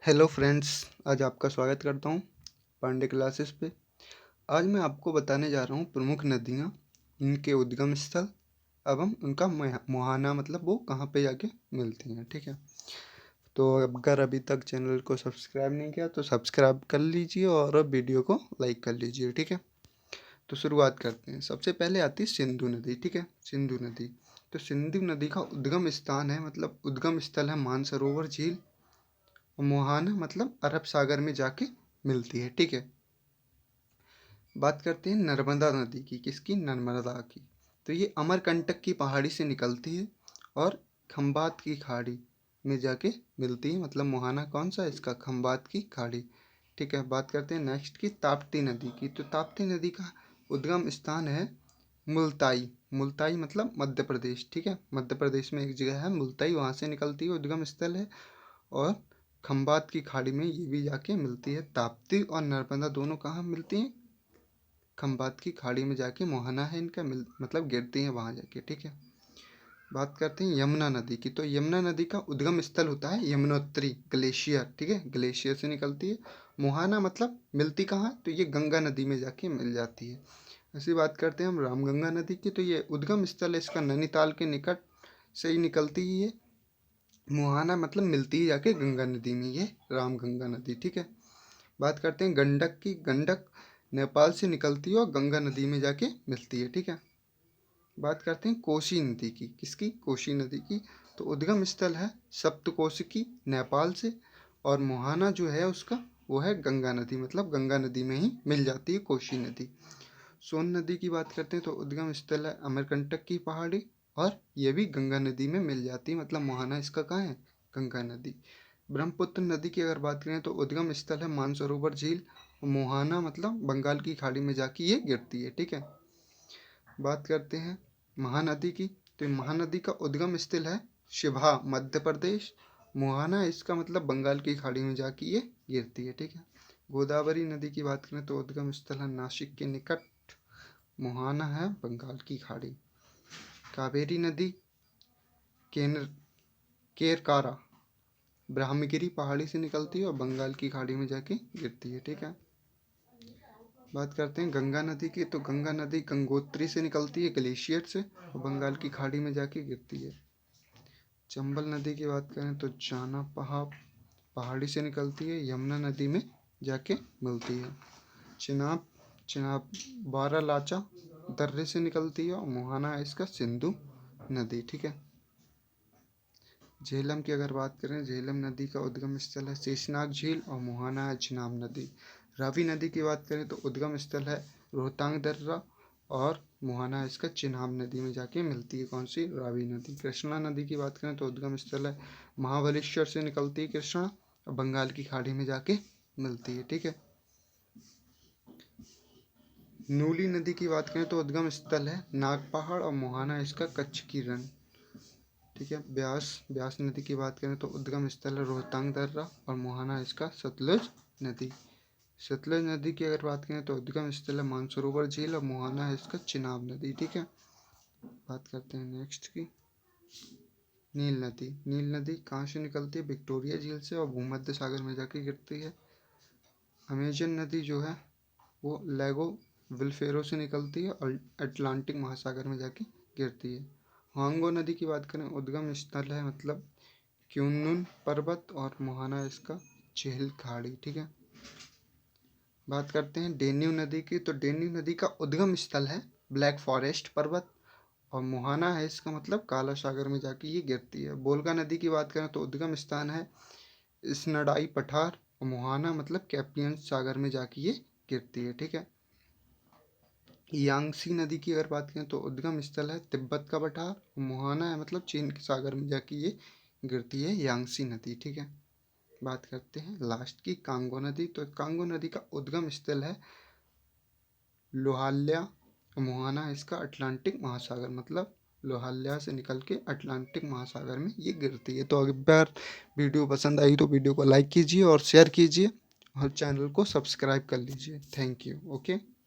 Hello friends, आज आपका स्वागत करता हूँ पांडे क्लासेस पे। आज मैं आपको बताने जा रहा हूँ प्रमुख नदियाँ, इनके उद्गम स्थल एवं उनका मुहाना मतलब वो कहाँ पे जाके मिलती हैं। ठीक है, तो अगर अभी तक चैनल को सब्सक्राइब नहीं किया तो सब्सक्राइब कर लीजिए और वीडियो को लाइक कर लीजिए। ठीक है, तो शुरुआत करते हैं। सबसे पहले आती है सिंधु नदी। ठीक है, सिंधु नदी, तो सिंधु नदी का उद्गम स्थान है मतलब उद्गम स्थल है मानसरोवर झील। मुहाना मतलब अरब सागर में जाके मिलती है। ठीक है, बात करते हैं नर्मदा नदी की। किसकी? नर्मदा की। तो ये अमरकंटक की पहाड़ी से निकलती है और खंबात की खाड़ी में जाके मिलती है। मतलब मुहाना कौन सा है इसका? खंबात की खाड़ी। ठीक है, बात करते हैं नेक्स्ट की ताप्ती नदी की। तो ताप्ती नदी का उद्गम स्थान है मुल्ताई। मुल्ताई मतलब मध्य प्रदेश। ठीक है, मध्य प्रदेश में एक जगह है मुल्ताई, वहाँ से निकलती है, उद्गम स्थल है। और खंबात की खाड़ी में ये भी जाके मिलती है। ताप्ती और नर्मदा दोनों कहाँ मिलती हैं? खंबात की खाड़ी में जाके मुहाना है इनका मतलब गिरती हैं वहाँ जाके। ठीक है, बात करते हैं यमुना नदी की। तो यमुना नदी का उद्गम स्थल होता है यमुनोत्री ग्लेशियर। ठीक है, ग्लेशियर से निकलती है। मुहाना मतलब मिलती कहाँ? तो ये गंगा नदी में जाके मिल जाती है। ऐसी बात करते हैं हम रामगंगा नदी की। तो ये उद्गम स्थल है इसका नैनीताल के निकट से ही निकलती ही है। मुहाना मतलब मिलती ही जाके गंगा नदी में, ये रामगंगा नदी। ठीक है, बात करते हैं गंडक की। गंडक नेपाल से निकलती है और गंगा नदी में जाके मिलती है। ठीक है, बात करते हैं कोसी नदी की। किसकी? कोसी नदी की। तो उद्गम स्थल है सप्तकोशिकी नेपाल से, और मुहाना जो है उसका वो है गंगा नदी, मतलब गंगा नदी में ही मिल जाती है कोसी नदी। सोन नदी की बात करते हैं तो उद्गम स्थल है अमरकंटक की पहाड़ी, और ये भी गंगा नदी में मिल जाती है। मतलब मुहाना इसका कहाँ है? गंगा नदी। ब्रह्मपुत्र नदी की अगर बात करें तो उद्गम स्थल है मानसरोवर झील। मुहाना मतलब बंगाल की खाड़ी में जाके ये गिरती है। ठीक है, बात करते हैं महानदी की। तो महानदी का उद्गम स्थल है शिभा मध्य प्रदेश। मुहाना इसका मतलब बंगाल की खाड़ी में जाके ये गिरती है। ठीक है, गोदावरी नदी की बात करें तो उद्गम स्थल है नासिक के निकट। मुहाना है बंगाल की खाड़ी। कावेरी नदी केरकारा ब्रह्मगिरी पहाड़ी से निकलती है और बंगाल की खाड़ी में जाके गिरती है। ठीक है, बात करते हैं गंगा नदी की। तो गंगा नदी गंगोत्री से निकलती है ग्लेशियर से और बंगाल की खाड़ी में जाके गिरती है। चंबल नदी की बात करें तो जाना पहाड़ी से निकलती है, यमुना नदी में जाके मिलती है। चिनाब चिनाब बारालाचा दर्रे से निकलती है और मुहाना है इसका सिंधु नदी। ठीक है, झेलम की अगर बात करें, झेलम नदी का उद्गम स्थल है शेषनाग झील और मुहाना है झेलम नदी। रावी नदी की बात करें तो उद्गम स्थल है रोहतांग दर्रा, और मुहाना इसका चिनाब नदी में जाके मिलती है। कौन सी? रावी नदी। कृष्णा नदी की बात करें तो उद्गम स्थल है महाबलेश्वर से निकलती है कृष्णा, और बंगाल की खाड़ी में जाके मिलती है। ठीक है, नूली नदी की बात करें तो उद्गम स्थल है नाग पहाड़ और मुहाना इसका कच्छ की रण। ठीक है, ब्यास नदी की बात करें तो उद्गम स्थल है रोहतांग दर्रा और मुहाना इसका सतलुज नदी। सतलुज नदी की अगर बात करें तो उद्गम स्थल है मानसरोवर झील और मुहाना है इसका चिनाब नदी। ठीक है, बात करते हैं नेक्स्ट की नील नदी। नील नदी कहाँ से निकलती है? विक्टोरिया झील से और भूमध्य सागर में जाके गिरती है। अमेजन नदी जो है वो लेगो विल्फेरो से निकलती है और अटलांटिक महासागर में जाके गिरती है। हांगो नदी की बात करें, उद्गम स्थल है मतलब क्यूनुन पर्वत और मुहाना इसका चेहल खाड़ी। ठीक है, बात करते हैं डेन्यू नदी की। तो डेन्यू नदी का उद्गम स्थल है ब्लैक फॉरेस्ट पर्वत, और मुहाना है इसका मतलब काला सागर में जाके ये गिरती है। बोलगा नदी की बात करें तो उद्गम स्थान है स्नडाई पठार, और मुहाना मतलब कैप्पियन सागर में जाके ये गिरती है। ठीक है, यांगसी नदी की अगर बात करें तो उद्गम स्थल है तिब्बत का पठार, मुहाना है मतलब चीन के सागर में जाके ये गिरती है यांगसी नदी। ठीक है, बात करते हैं लास्ट की कांगो नदी। तो कांगो नदी का उद्गम स्थल है लोहाल्या, मुहाना इसका अटलांटिक महासागर, मतलब लोहाल्या से निकल के अटलांटिक महासागर में ये गिरती है। तो अगर वीडियो पसंद आई तो वीडियो को लाइक कीजिए और शेयर कीजिए और चैनल को सब्सक्राइब कर लीजिए। Thank you. ओके।